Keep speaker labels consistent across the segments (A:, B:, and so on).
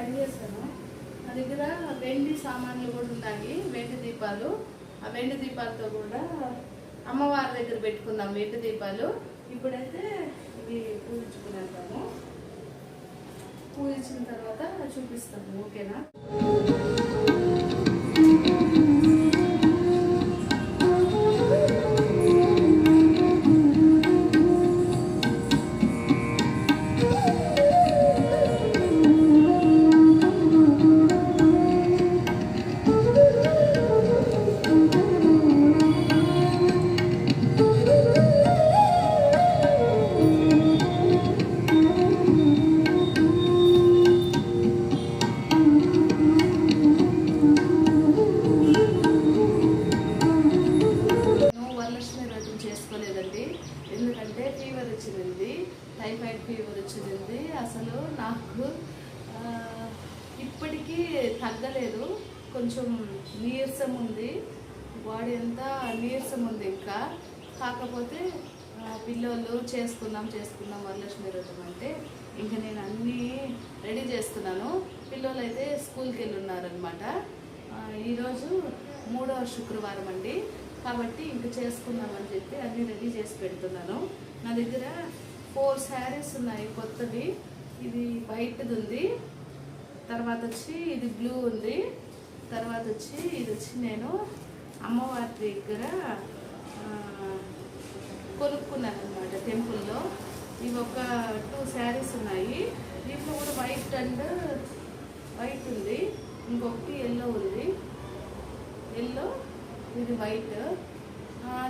A: Ready చేస్తాను. నా దగ్గర వెండి సామాన్లు కూడా ఉన్నాయి, వెండి దీపాలు. ఆ వెండి దీపాలతో కూడా అమ్మవారి దగ్గర పెట్టుకుందాం వెండి దీపాలు. ఇప్పుడైతే ఇవి పూజించుకునేద్దాము. పూజించిన తర్వాత చూపిస్తాము, ఓకేనా? ఎందుకంటే ఫీవర్ వచ్చింది, టైఫాయిడ్ ఫీవర్ వచ్చింది. అసలు నాకు ఇప్పటికీ తగ్గలేదు, కొంచెం నీరసం ఉంది, బాడీ అంతా నీరసం ఉంది. ఇంకా కాకపోతే పిల్లలు చేసుకుందాం వరలక్ష్మి వ్రతం అంటే ఇంకా నేను అన్నీ రెడీ చేస్తున్నాను. పిల్లలు అయితే స్కూల్కి వెళ్ళి ఉన్నారనమాట. ఈరోజు 3వ శుక్రవారం అండి, కాబట్టి ఇంక చేసుకుందామని చెప్పి అన్నీ రెడీ చేసి పెడుతున్నాను. నా దగ్గర 4 శారీస్ ఉన్నాయి కొత్తవి. ఇది వైట్ది ఉంది, తర్వాత వచ్చి ఇది బ్లూ ఉంది, తర్వాత వచ్చి ఇది వచ్చి నేను అమ్మవారి దగ్గర కొనుక్కున్నాను అనమాట టెంపుల్లో. ఇవి ఒక 2 శారీస్ ఉన్నాయి. దీంట్లో కూడా వైట్ అండ్ వైట్ ఉంది, ఇంకొకటి ఎల్లో ఉంది. ఎల్లో, ఇది వైట్.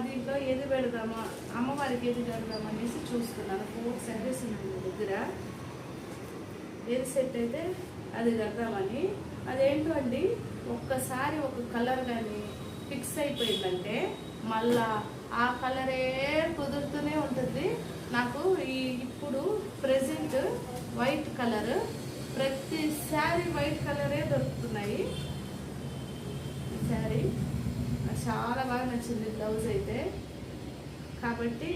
A: దీంట్లో ఏది పెడదామా, అమ్మవారికి ఏది పెడదామా అనేసి చూస్తున్నాను. 4 శారీస్ ఉన్నాయి నా దగ్గర. ఏది సెట్ అయితే అది కడదామని. అదేంటో అండి, ఒక్కసారి ఒక కలర్ కానీ ఫిక్స్ అయిపోయిందంటే మళ్ళా ఆ కలరే కుదురుతూనే ఉంటుంది. నాకు ఇప్పుడు ప్రెజెంట్ వైట్ కలర్, ప్రతి శారీ వైట్ కలరే దొరుకుతున్నాయి. ఈ శారీ చాలా బాగా నచ్చింది, బ్లౌజ్ అయితే. కాబట్టి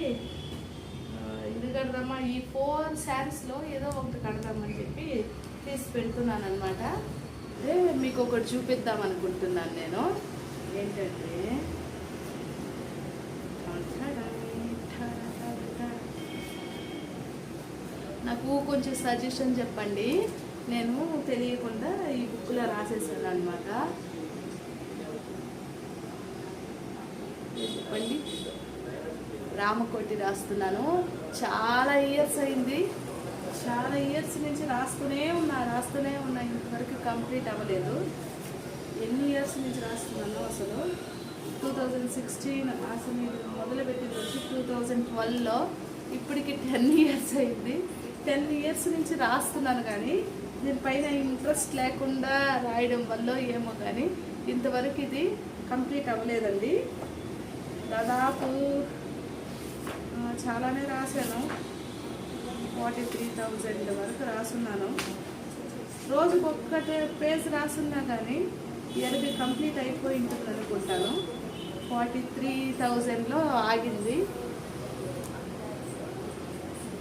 A: ఇది కడదామా, ఈ 4 శారీస్లో ఏదో ఒకటి కడదామని చెప్పి తీసి పెడుతున్నాను అనమాట. అదే మీకు ఒకటి చూపిద్దాం అనుకుంటున్నాను నేను. ఏంటంటే నాకు కొంచెం సజెషన్ చెప్పండి. నేను తెలియకుండా ఈ బుక్లో రాసేసాను అనమాట. చెప్పండి. రామకోటి రాస్తున్నాను. చాలా ఇయర్స్ అయింది, చాలా ఇయర్స్ నుంచి రాస్తూనే ఉన్నా ఇంతవరకు కంప్లీట్ అవ్వలేదు. ఎన్ని ఇయర్స్ నుంచి రాస్తున్నాను అసలు. 2016 అసలు మొదలుపెట్టింది వచ్చి 2012లో, ఇప్పటికి 10 ఇయర్స్ అయింది. 10 ఇయర్స్ నుంచి రాస్తున్నాను, కానీ దీనిపైన ఇంట్రెస్ట్ లేకుండా రాయడం వల్ల ఏమో కానీ ఇంతవరకు ఇది కంప్లీట్ అవ్వలేదండి. దాదాపు చాలానే రాశాను, 43,000 వరకు రాస్తున్నాను. రోజుకు ఒక్కటే పేజ్ రాస్తున్నా కానీ ఇయర్కి కంప్లీట్ అయిపోయి ఉంటుంది అనుకుంటాను. 43,000లో ఆగింది.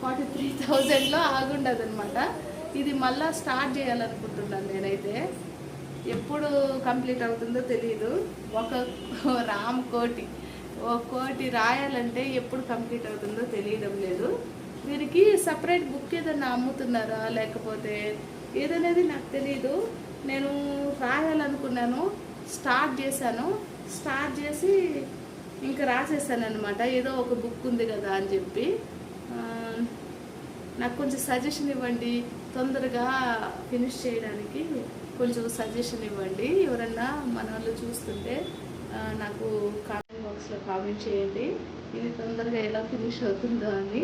A: 43,000లో ఆగుండదు అనమాట. ఇది మళ్ళీ స్టార్ట్ చేయాలనుకుంటున్నాను నేనైతే. ఎప్పుడు కంప్లీట్ అవుతుందో తెలియదు. ఒక రామకోటి, ఒక కోటి రాయాలంటే ఎప్పుడు కంప్లీట్ అవుతుందో తెలియడం లేదు. దీనికి సపరేట్ బుక్ ఏదైనా అమ్ముతున్నారా లేకపోతే ఏదనేది నాకు తెలియదు. నేను రాయాలనుకున్నాను, స్టార్ట్ చేశాను, స్టార్ట్ చేసి ఇంకా రాసేసాను అనమాట. ఏదో ఒక బుక్ ఉంది కదా అని చెప్పి. నాకు కొంచెం సజెషన్ ఇవ్వండి, తొందరగా ఫినిష్ చేయడానికి కొంచెం సజెషన్ ఇవ్వండి. ఎవరన్నా మన వాళ్ళు చూస్తుంటే నాకు కామెంట్ బాక్స్లో కామెంట్ చేయండి, ఇది తొందరగా ఎలా ఫినిష్ అవుతుందో అని.